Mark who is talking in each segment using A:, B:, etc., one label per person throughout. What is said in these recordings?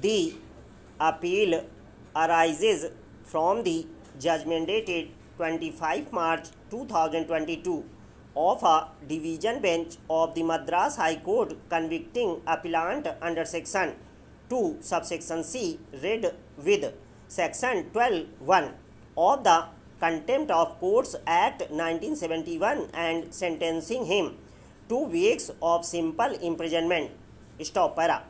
A: The appeal arises from the judgment dated 25 March 2022 of a division bench of the Madras High Court convicting appellant under section 2 subsection C read with section 12(1) of the Contempt of Courts Act 1971 and sentencing him 2 weeks of simple imprisonment. Stop para.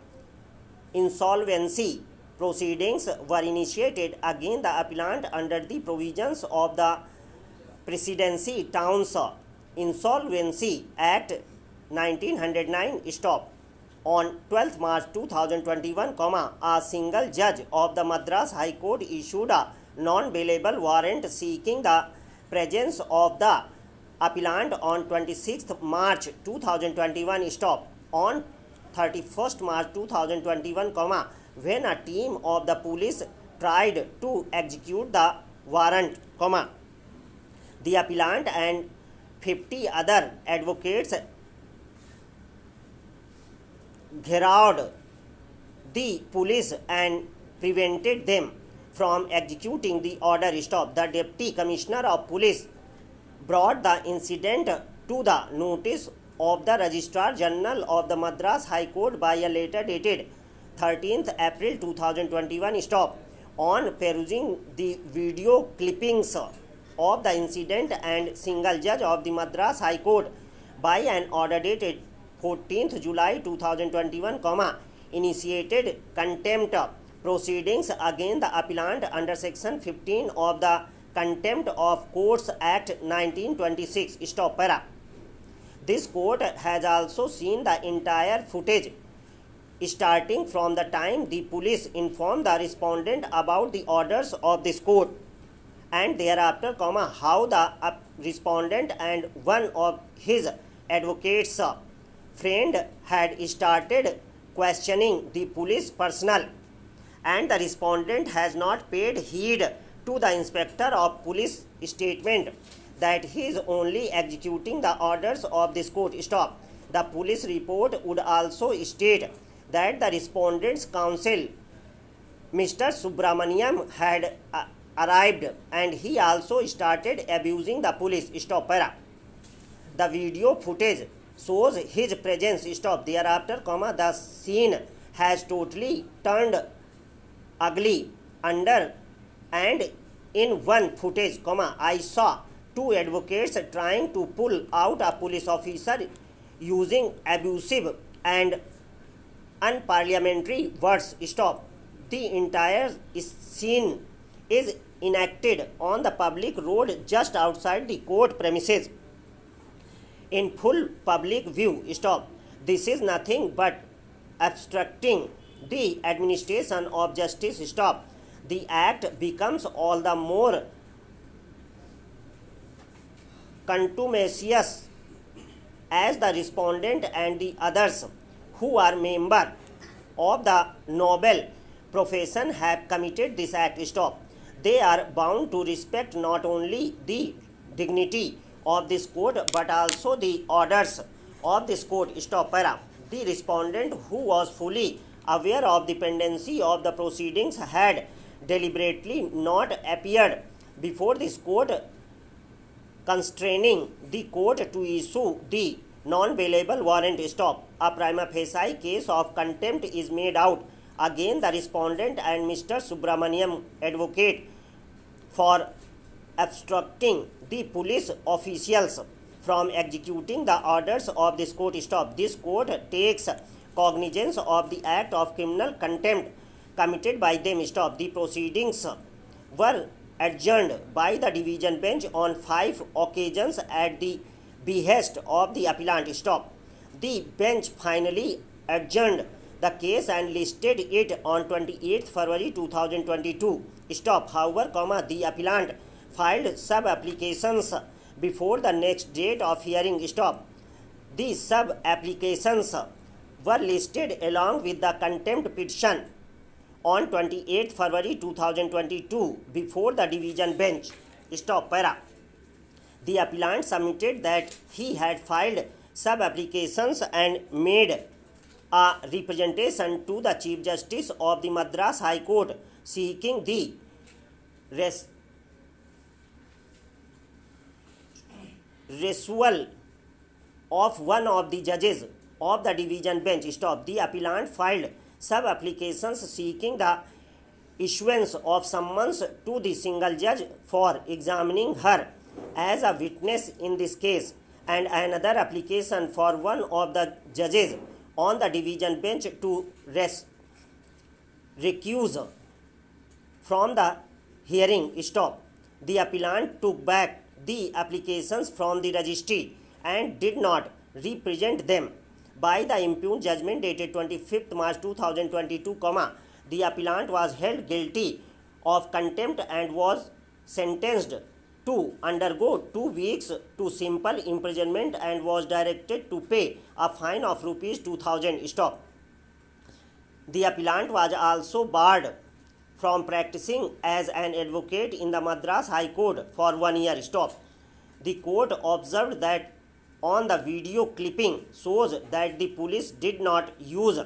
A: Insolvency proceedings were initiated against the appellant under the provisions of the Presidency Towns Insolvency Act 1909. Stop. On 12th March 2021, a single judge of the Madras High Court issued a non-bailable warrant seeking the presence of the appellant on 26th March 2021. Stop. On 31st March 2021, when a team of the police tried to execute the warrant, the appellant and 50 other advocates garroted the police and prevented them from executing the order. Stop. The Deputy Commissioner of Police brought the incident to the notice of the Registrar General of the Madras High Court by a letter dated 13th April 2021. Stop. On perusing the video clippings of the incident and single judge of the Madras High Court by an order dated 14th July 2021, initiated contempt proceedings against the appellant under section 15 of the Contempt of Courts Act 1926. Stop para. This court has also seen the entire footage starting from the time the police informed the respondent about the orders of this court and thereafter, how the respondent and one of his advocates friend had started questioning the police personnel, and the respondent has not paid heed to the inspector of police statement that he is only executing the orders of this court. Stop. The police report would also state that the respondent's counsel, Mr. Subramaniam, had arrived and he also started abusing the police. Stop para. The video footage shows his presence. Stop. Thereafter, the scene has totally turned ugly under, and in one footage, I saw 2 advocates trying to pull out a police officer using abusive and unparliamentary words. Stop. The entire scene is enacted on the public road just outside the court premises in full public view. Stop. This is nothing but obstructing the administration of justice. Stop. The act becomes all the more contumacious as the respondent and the others who are members of the noble profession have committed this act. Stop. They are bound to respect not only the dignity of this court but also the orders of this court. Stop para. The respondent, who was fully aware of the pendency of the proceedings, had deliberately not appeared before this court, constraining the court to issue the non-bailable warrant. Stop. A prima facie case of contempt is made out against the respondent and Mr. Subramaniam, advocate, for obstructing the police officials from executing the orders of this court. Stop. This court takes cognizance of the act of criminal contempt committed by them. Stop. The proceedings were adjourned by the division bench on 5 occasions at the behest of the appellant. Stop. The bench finally adjourned the case and listed it on 28th February 2022. Stop. However, the appellant filed sub-applications before the next date of hearing. Stop. These sub-applications were listed along with the contempt petition on 28th February 2022 before the division bench. Stop para. The appellant submitted that he had filed sub-applications and made a representation to the Chief Justice of the Madras High Court seeking the removal of one of the judges of the division bench. Stop. The appellant filed sub-applications seeking the issuance of summons to the single judge for examining her as a witness in this case, and another application for one of the judges on the division bench to recuse from the hearing. Stop. The appellant took back the applications from the registry and did not represent them. By the impugned judgment dated 25th March 2022, the appellant was held guilty of contempt and was sentenced to undergo 2 weeks to simple imprisonment and was directed to pay a fine of rupees 2000. Stop. The appellant was also barred from practicing as an advocate in the Madras High Court for 1 year. Stop. The court observed that on the video clipping shows that the police did not use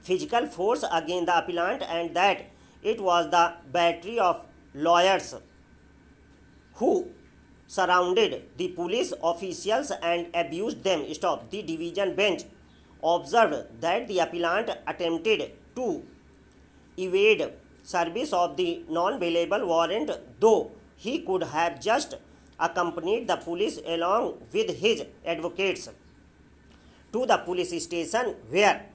A: physical force against the appellant and that it was the battery of lawyers who surrounded the police officials and abused them. Stop. The division bench observed that the appellant attempted to evade service of the non-bailable warrant, though he could have just accompanied the police along with his advocates to the police station, where,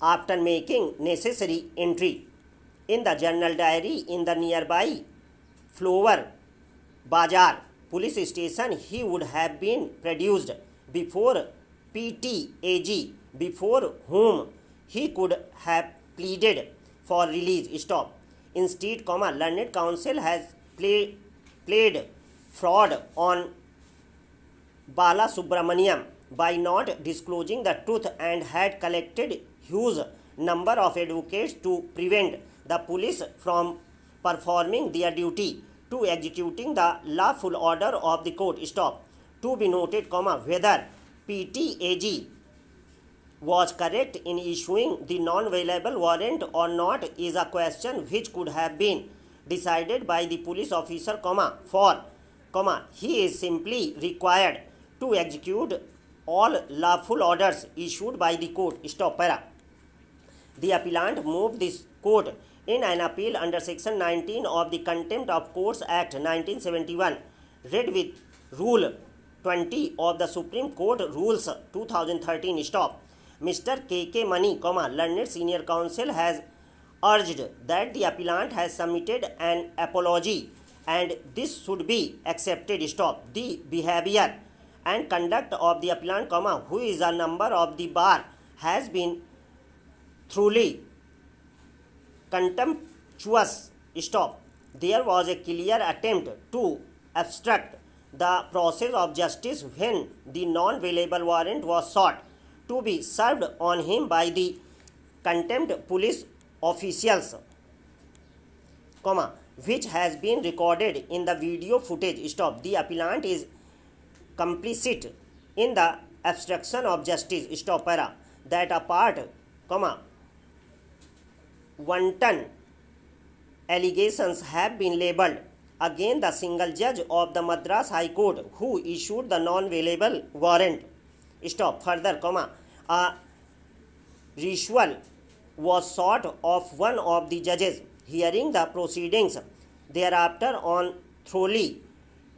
A: after making necessary entry in the journal diary in the nearby Flower Bazar police station, he would have been produced before PTAG, before whom he could have pleaded for release. Stop. Instead, learned counsel has played fraud on Bala Subramaniam by not disclosing the truth and had collected huge number of advocates to prevent the police from performing their duty to executing the lawful order of the court. Stop. To be noted, whether PTAG was correct in issuing the non-bailable warrant or not is a question which could have been decided by the police officer, for, he is simply required to execute all lawful orders issued by the court. Stop. The appellant moved this court in an appeal under Section 19 of the Contempt of Courts Act 1971, read with Rule 20 of the Supreme Court Rules 2013. Stop. Mr. K.K. Mani, learned senior counsel, has urged that the appellant has submitted an apology and this should be accepted. Stop. The behavior and conduct of the appellant, who is a member of the bar, has been truly contemptuous. Stop. There was a clear attempt to obstruct the process of justice when the non-bailable warrant was sought to be served on him by the contempt police officials, which has been recorded in the video footage. Stop. The appellant is complicit in the obstruction of justice. Stop. That apart, wanton allegations have been labelled against the single judge of the Madras High Court who issued the non-bailable warrant. Stop. Further, a ritual was sought of one of the judges hearing the proceedings thereafter on thoroughly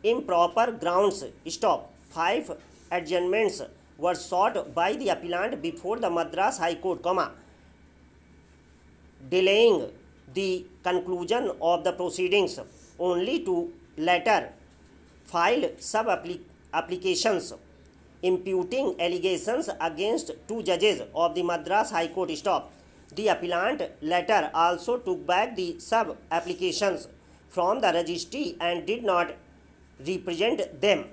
A: improper grounds. Stop. 5 adjournments were sought by the appellant before the Madras High Court, delaying the conclusion of the proceedings, only to later file sub-applications imputing allegations against 2 judges of the Madras High Court. Stop. The appellant later also took back the sub-applications from the registry and did not represent them.